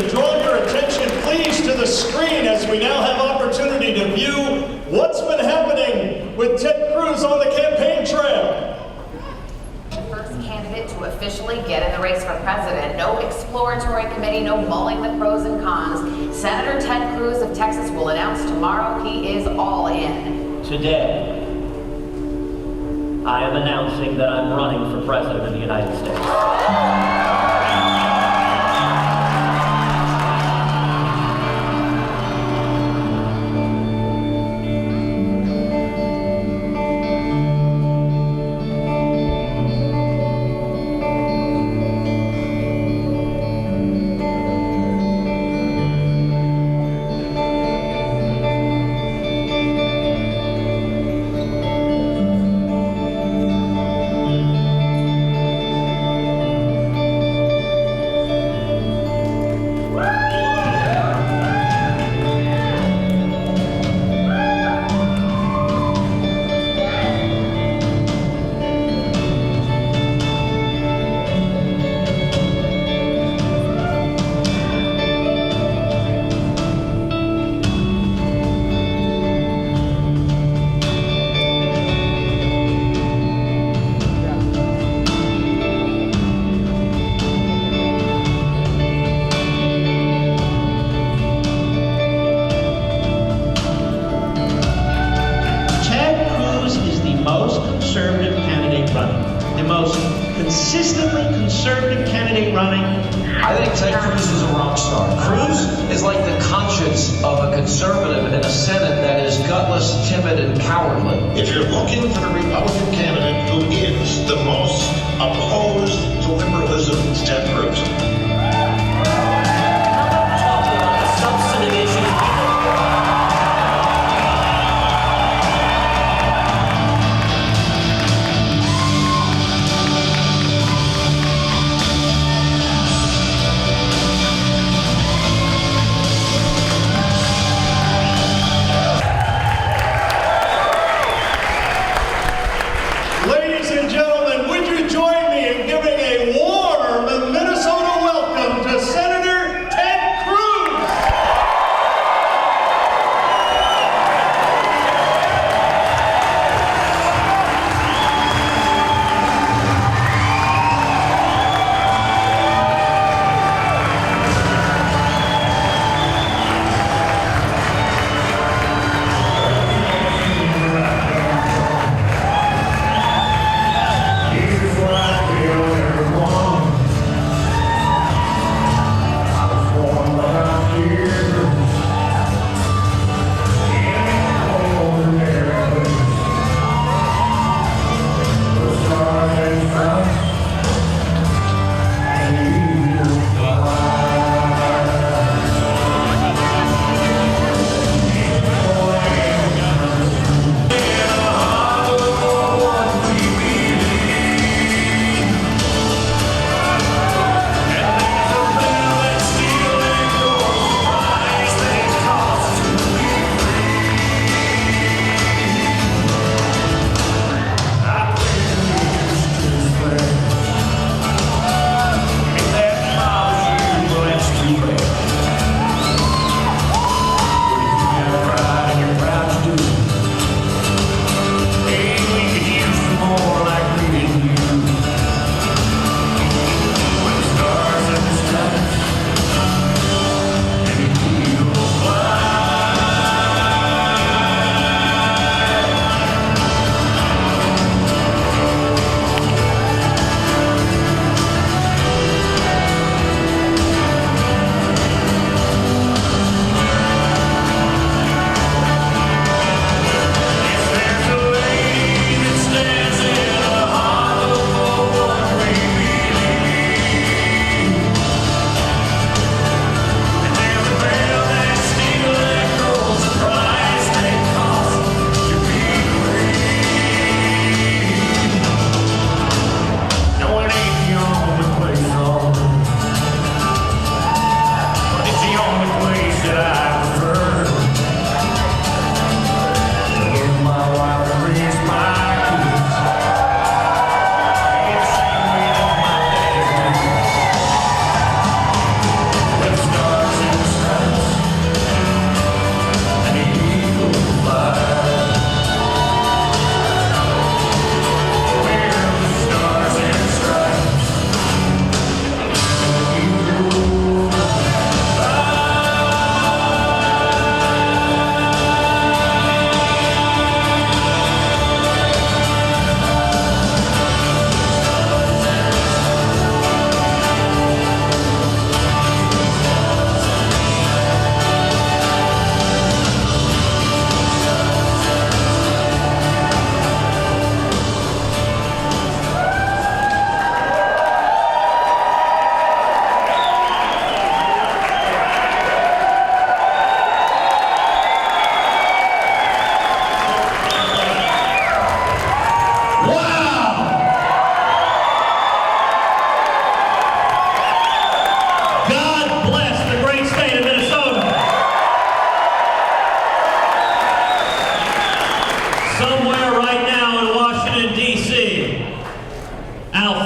to draw your attention, please, to the screen as we now have opportunity to view what's been happening with Ted Cruz on the campaign trail. The first candidate to officially get in the race for president. No exploratory committee, no mulling the pros and cons. Senator Ted Cruz of Texas will announce tomorrow he is all in. Today, I am announcing that I'm running for president of the United States. Conservative candidate running, the most consistently conservative candidate running. I think Ted Cruz is a rock star. Cruz is like the conscience of a conservative in a Senate that is gutless, timid, and cowardly. If you're looking for a Republican candidate who is the most opposed to liberalism, it's Ted Cruz. Talk about the substantive issues.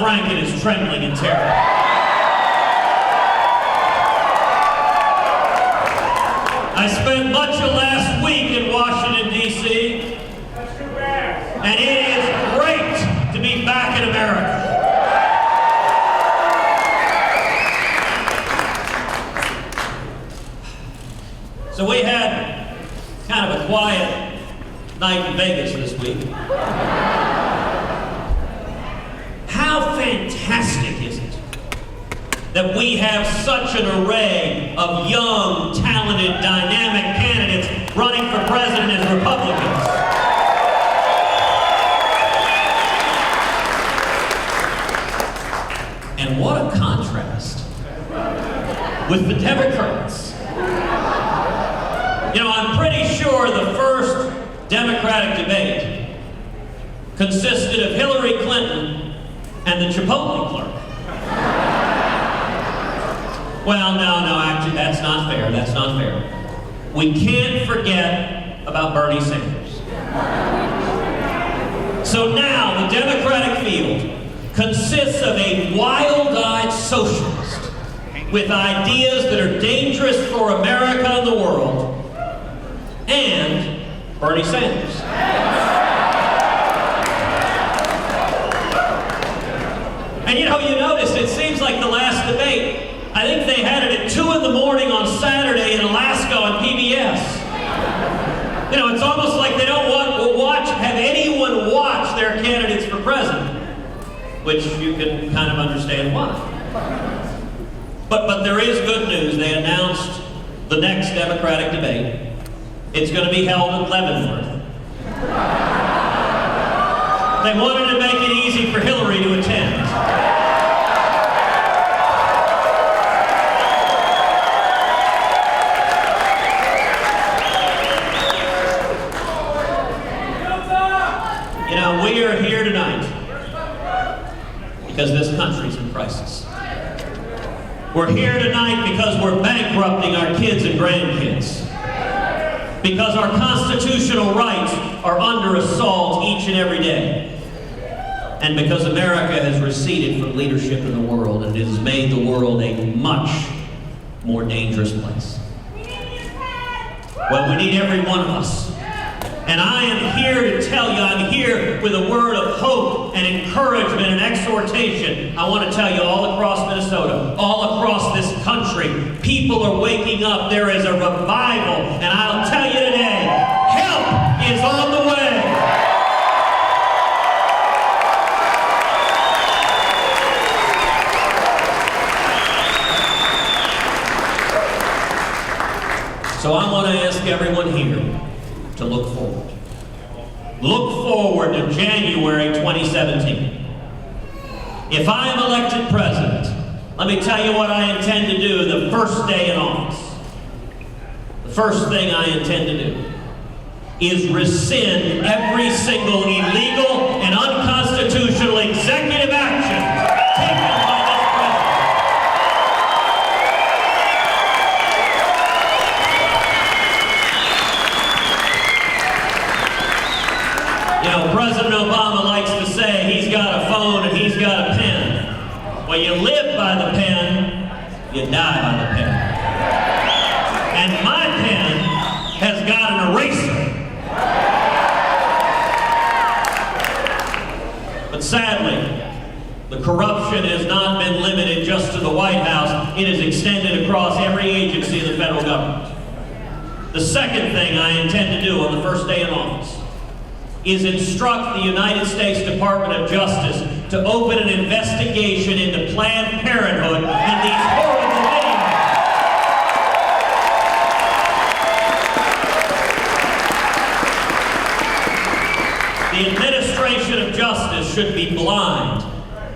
Franken is trembling in terror. I spent much of last week in Washington, D.C., and it is great to be back in America. So we had kind of a quiet night in Vegas this week. How fantastic is it that we have such an array of young, talented, dynamic candidates running for president as Republicans. And what a contrast with the Democrats. You know, I'm pretty sure the first Democratic debate consisted of Hillary Clinton and the Chipotle clerk. Well, no, actually, that's not fair. That's not fair. We can't forget about Bernie Sanders. So now the Democratic field consists of a wild-eyed socialist with ideas that are dangerous for America and the world, and Bernie Sanders. And you know, you notice, it seems like the last debate, I think they had it at 2 in the morning on Saturday in Alaska on PBS. You know, it's almost like they don't have anyone watch their candidates for president, which you can kind of understand why. But there is good news. They announced the next Democratic debate. It's going to be held in Leavenworth. They wanted to make it easy for Hillary to attend. You know, we are here tonight because this country's in crisis. We're here tonight because we're bankrupting our kids and grandkids. Because our constitutional rights are under assault each and every day. And because America has receded from leadership in the world and it has made the world a much more dangerous place. Well, we need every one of us. And I am here to tell you, I'm here with a word of hope and encouragement and exhortation. I want to tell you, all across Minnesota, all across this country, people are waking up. There is a revival. And I'll tell you today, help is on the way. So I want to ask everyone here to look forward. Look forward to January 2017. If I am elected president, let me tell you what I intend to do the first day in office. The first thing I intend to do is rescind every single illegal and unconstitutional executive action taken by this president. You know, President Obama likes to say he's got a phone and he's got a pen. Well, you live by the pen, you die by the pen. And my pen has got an eraser. But sadly, the corruption has not been limited just to the White House. It is extended across every agency of the federal government. The second thing I intend to do on the first day in office is instruct the United States Department of Justice to open an investigation into Planned Parenthood and these horrible things. The administration of justice should be blind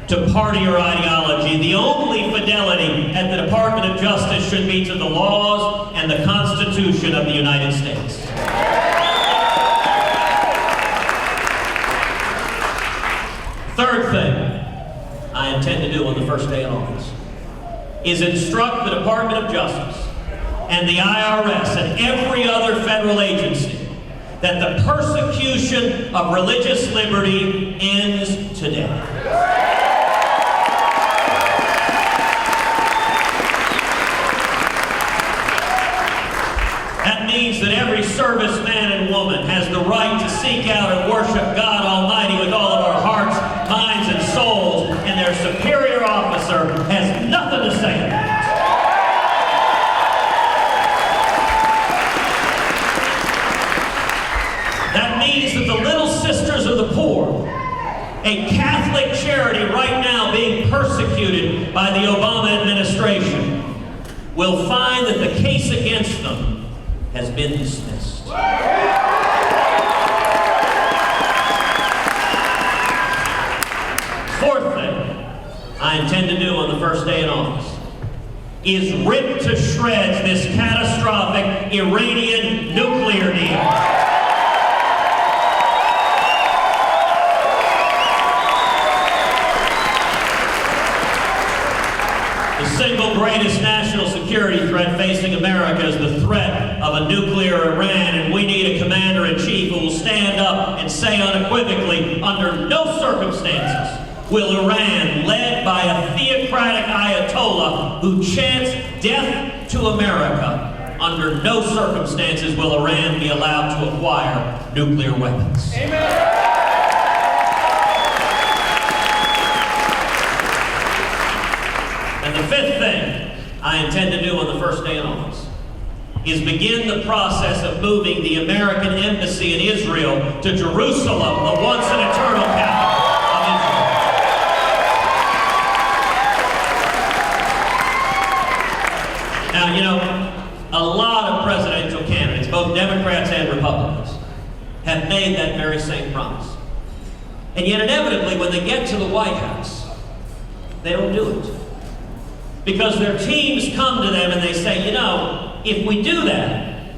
to party or ideology. The only fidelity at the Department of Justice should be to the laws and the Constitution of the United States. Third thing I intend to do on the first day in office is instruct the Department of Justice and the IRS and every other federal agency that the persecution of religious liberty ends today. means that every serviceman and woman has the right to seek out and worship God Almighty with all of our hearts, minds, and souls, and their superior officer has nothing to say about it. That means that the Little Sisters of the Poor, a Catholic charity right now being persecuted by the Obama administration, will find that the case against them has been dismissed. Fourth thing I intend to do on the first day in office is rip to shreds this catastrophic Iranian nuclear deal. The single greatest national security threat facing America is the threat of a nuclear Iran, and we need a commander-in-chief who will stand up and say unequivocally, under no circumstances will Iran, led by a theocratic Ayatollah who chants death to America, under no circumstances will Iran be allowed to acquire nuclear weapons. Amen. And the fifth thing I intend to do on the first day in office is begin the process of moving the American embassy in Israel to Jerusalem, the once and eternal capital of Israel. Now, you know, a lot of presidential candidates, both Democrats and Republicans, have made that very same promise. And yet, inevitably, when they get to the White House, they don't do it. Because their teams come to them and they say, you know, if we do that,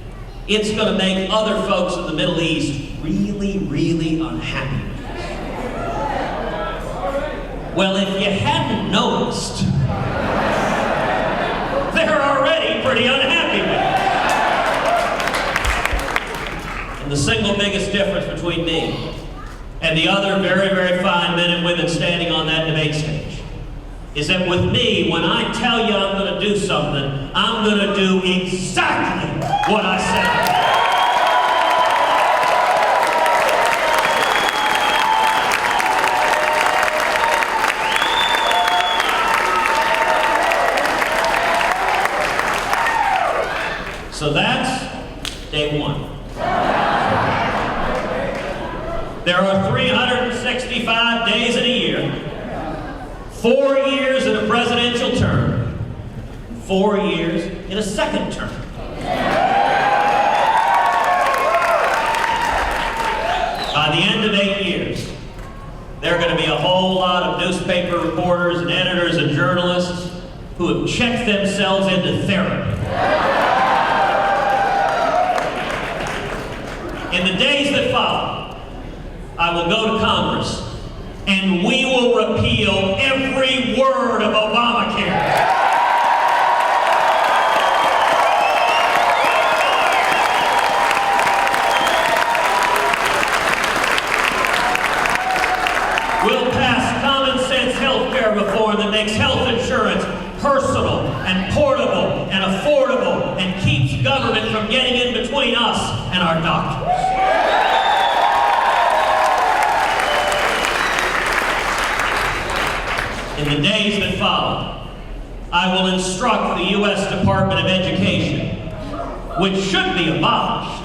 it's going to make other folks in the Middle East really, really unhappy with us. Well, if you hadn't noticed, they're already pretty unhappy with us. And the single biggest difference between me and the other very, very fine men and women standing on that debate stage is that with me, when I tell you I'm going to do something, I'm going to do exactly what I say. So that's day one. There are 365 days in a year. 4 years in a presidential term, 4 years in a second term. By the end of 8 years, there are going to be a whole lot of newspaper reporters and editors and journalists who have checked themselves into therapy. In the days that follow, I will go to Congress and we will repeal every word of Obamacare. We'll pass common sense health care reform that makes health insurance personal and portable and affordable and keeps government from getting in between us and our doctors. In the days that follow, I will instruct the U.S. Department of Education, which should be abolished.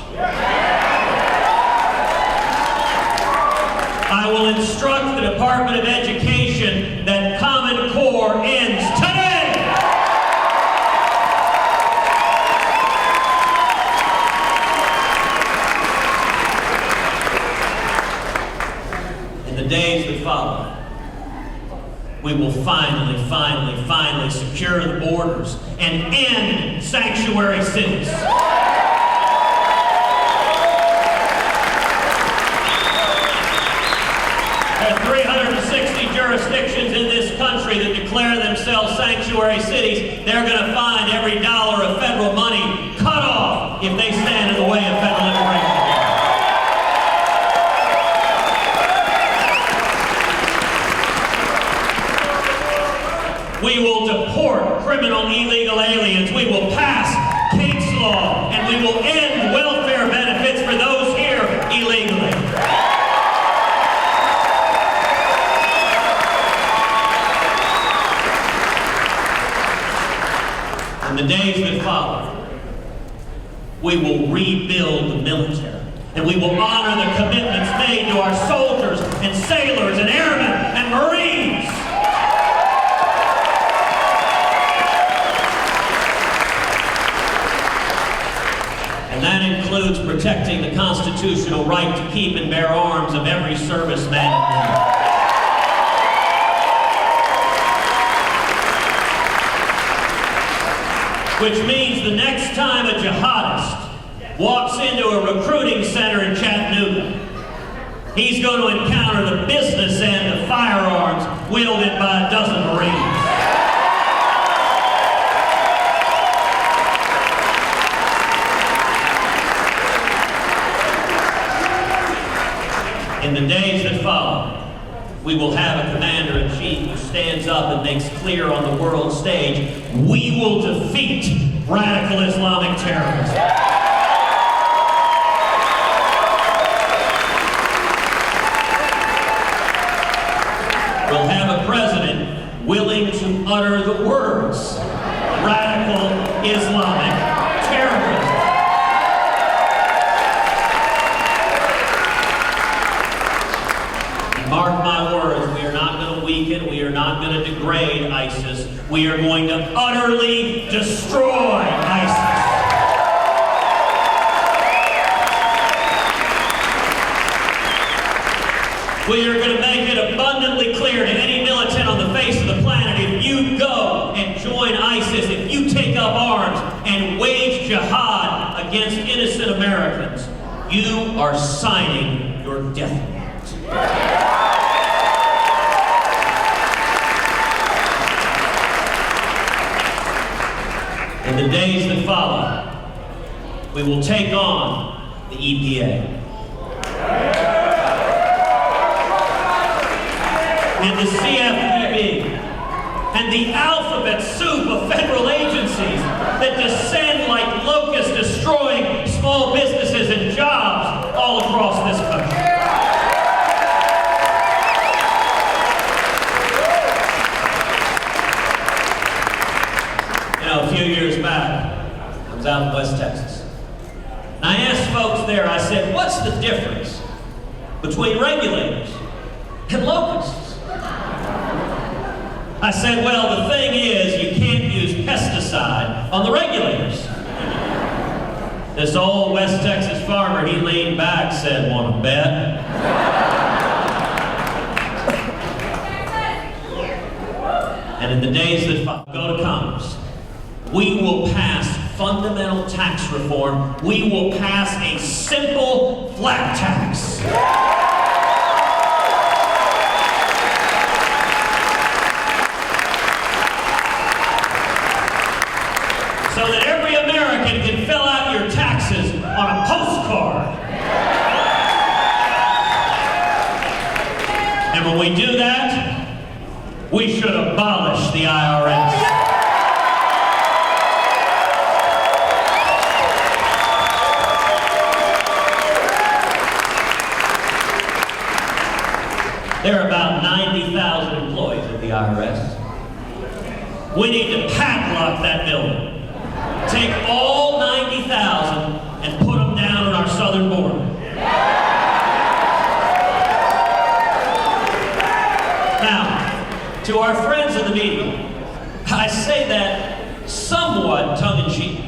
I will instruct the Department of Education that Common Core ends today. In the days that follow, we will finally secure the borders and end sanctuary cities. There are 360 jurisdictions in this country that declare themselves sanctuary cities. They're going to find every dollar of federal money cut off if they stand in the way of federal immigration. We will deport criminal illegal aliens. We will pass case law and and we will end welfare benefits for those here illegally. In the days that follow, we will rebuild the military, and we will honor the commitments made to our soldiers and sailors and airmen and Marines. And that includes protecting the constitutional right to keep and bear arms of every serviceman and woman. Which means the next time a jihadist walks into a recruiting center in Chattanooga, he's going to encounter the business end of firearms wielded by a dozen Marines. In the days that follow, we will have a commander-in-chief who stands up and makes clear on the world stage, we will defeat radical Islamic terrorism. We'll have a president willing to utter the words, radical Islamic terrorism. Mark my words, we are not going to weaken, we are not going to degrade ISIS. We are going to utterly destroy ISIS. We are going to make it abundantly clear to any militant on the face of the planet, if you go and join ISIS, if you take up arms and wage jihad against innocent Americans, you are signing your death warrant. In the days that follow, we will take on the EPA. And the CFPB, and the alphabet soup of federal agencies that descend like locusts destroying small businesses and jobs all across this country. You know, a few years back, I was out in West Texas. And I asked folks there, I said, what's the difference between regulators and locusts? I said, well, the thing is, you can't use pesticide on the regulators. This old West Texas farmer, he leaned back, said, want to bet? And in the days that follow, go to Congress. We will pass fundamental tax reform. We will pass a simple flat tax. So that every American can fill out your taxes on a postcard. And when we do that, we should abolish the IRS. There are about 90,000 employees at the IRS. We need to padlock that building. Take all 90,000 and put them down on our southern border. Now, to our friends in the media, I say that somewhat tongue-in-cheek.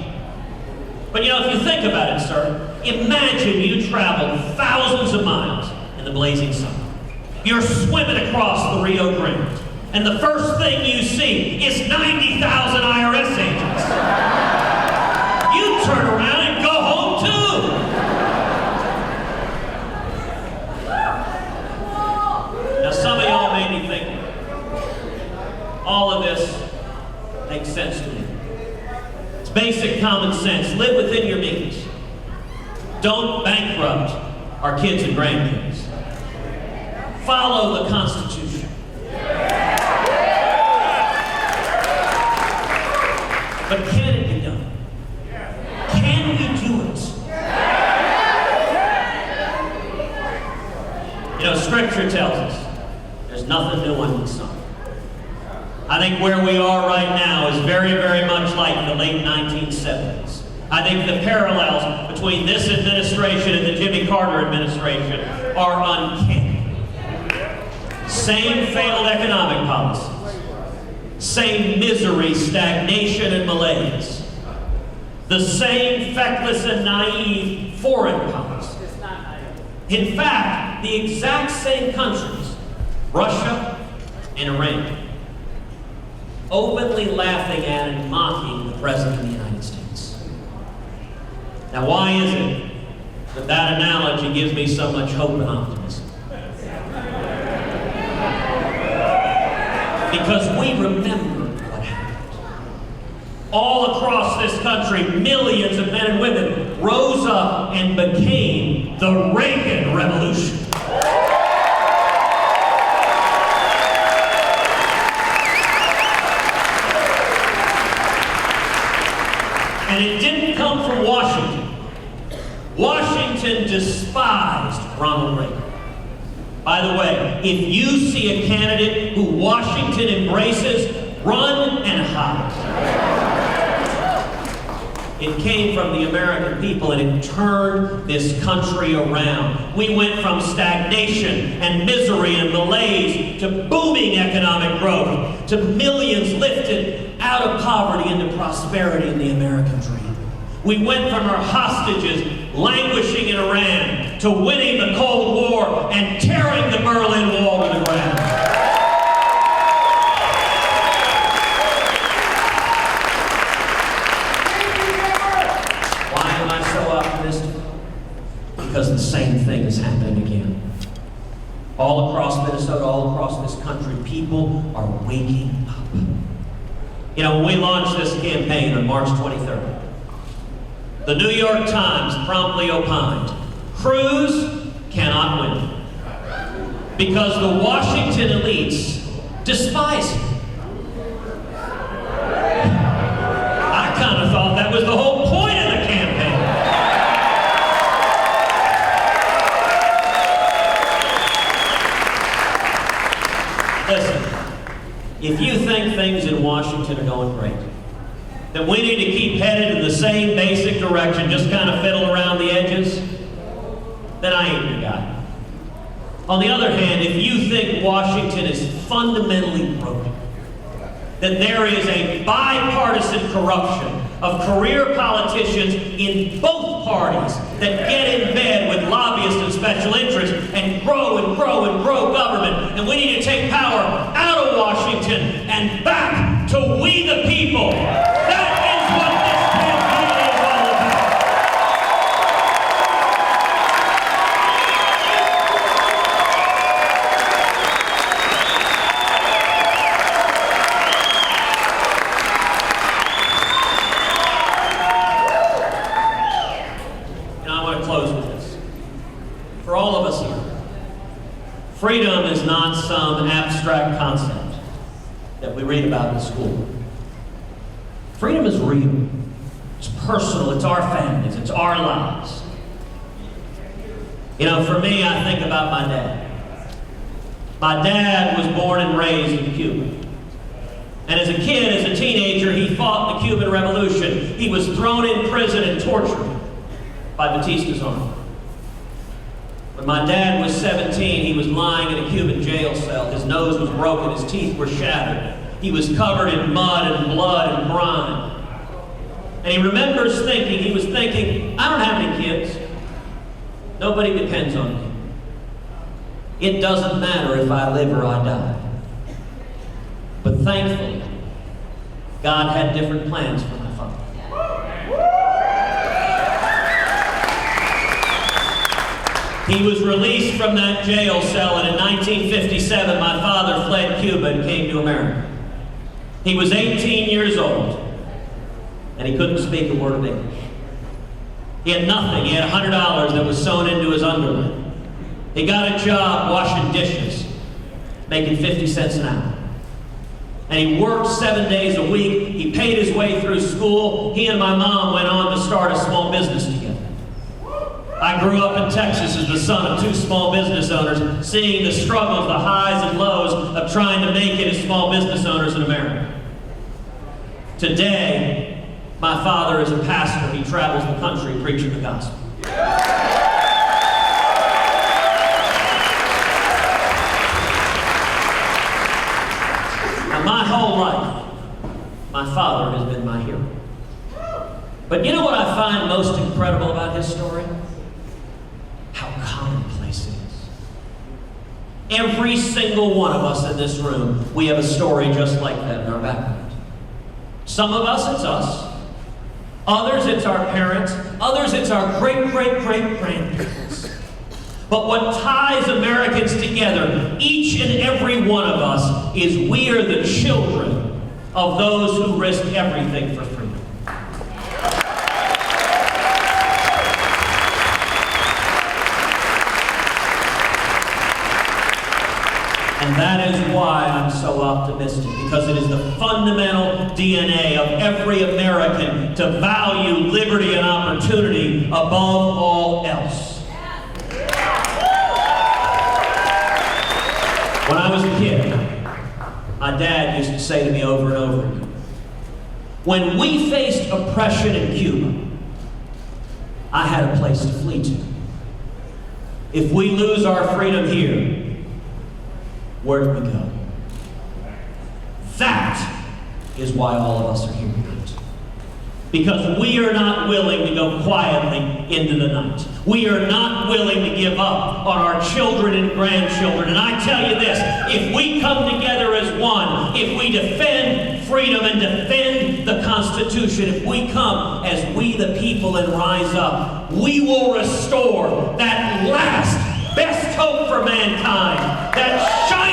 But you know, if you think about it, sir, imagine you traveled thousands of miles in the blazing sun. You're swimming across the Rio Grande, and the first thing you see is 90,000 IRS agents. You turn around and go home too. Now some of y'all may be thinking, all of this makes sense to me. It's basic common sense. Live within your means. Don't bankrupt our kids and grandkids. Follow the Constitution. But can it be done? Can we do There's nothing new under the sun. I think where we are right now is very, very much like the late 1970s. I think the parallels between this administration and the Jimmy Carter administration are uncanny. Same failed economic policies, same misery, stagnation, and malaise, the same feckless and naive foreign policies. In fact, the exact same countries, Russia and Iran, openly laughing at and mocking the President of the United States. Now, why is it that that analogy gives me so much hope and optimism? Because we remember what happened. All across this country, millions of men and women rose up and became the Reagan Revolution. And it didn't come from Washington. Washington despised Ronald Reagan. By the way, if you see a candidate who Washington embraces, run and hide. It came from the American people, and it turned this country around. We went from stagnation and misery and malaise to booming economic growth, to millions lifted out of poverty into prosperity in the American dream. We went from our hostages languishing in Iran to winning the Cold War and tearing the Berlin Wall to the ground. Why am I so optimistic? Because the same thing is happening again. All across Minnesota, all across this country, people are waking up. You know, when we launched this campaign on March 23rd, the New York Times promptly opined, Cruz cannot win because the Washington elites despise him. I kind of thought that was the whole point of the campaign. Listen, if you think things in Washington are going great, then we need to keep headed in the same basic direction, just kind of fiddle around the edges, then I ain't your guy. On the other hand, if you think Washington is fundamentally broken, that there is a bipartisan corruption of career politicians in both parties that get in bed with lobbyists and special interests and grow and grow and grow government, and we need to take power out of Washington and back to we the people. That is what this campaign is all about. And I want to close with this. For all of us here, freedom is not some abstract concept that we read about in school. Freedom is real. It's personal. It's our families. It's our lives. You know, for me, I think about my dad. My dad was born and raised in Cuba. And as a kid, as a teenager, he fought the Cuban Revolution. He was thrown in prison and tortured by Batista's army. When my dad was 17, he was lying in a Cuban jail cell. His nose was broken, his teeth were shattered. He was covered in mud and blood and grime. And he remembers thinking, I don't have any kids. Nobody depends on me. It doesn't matter if I live or I die. But thankfully, God had different plans for my father. He was released from that jail cell, and in 1957, my father fled Cuba and came to America. He was 18 years old, and he couldn't speak a word of English. He had nothing. He had $100 that was sewn into his underwear. He got a job washing dishes, making 50 cents an hour. And he worked 7 days a week. He paid his way through school. He and my mom went on to start a small business together. I grew up in Texas as the son of two small business owners, seeing the struggles, the highs and lows trying to make it as small business owners in America. Today, my father is a pastor. He travels the country preaching the gospel. Now, my whole life, my father has been my hero. But you know what I find most incredible about his story? How commonplace it is. Every single one of us in this room, we have a story just like that in our background. Some of us, it's us. Others, it's our parents. Others, it's our great-great-great-grandparents. But what ties Americans together, each and every one of us, is we are the children of those who risk everything for freedom. And that is why I'm so optimistic, because it is the fundamental DNA of every American to value liberty and opportunity above all else. When I was a kid, my dad used to say to me over and over again, when we faced oppression in Cuba, I had a place to flee to. If we lose our freedom here, where do we go? That is why all of us are here tonight. Because we are not willing to go quietly into the night. We are not willing to give up on our children and grandchildren. And I tell you this, if we come together as one, if we defend freedom and defend the Constitution, if we come as we the people and rise up, we will restore that last best hope for mankind, that shining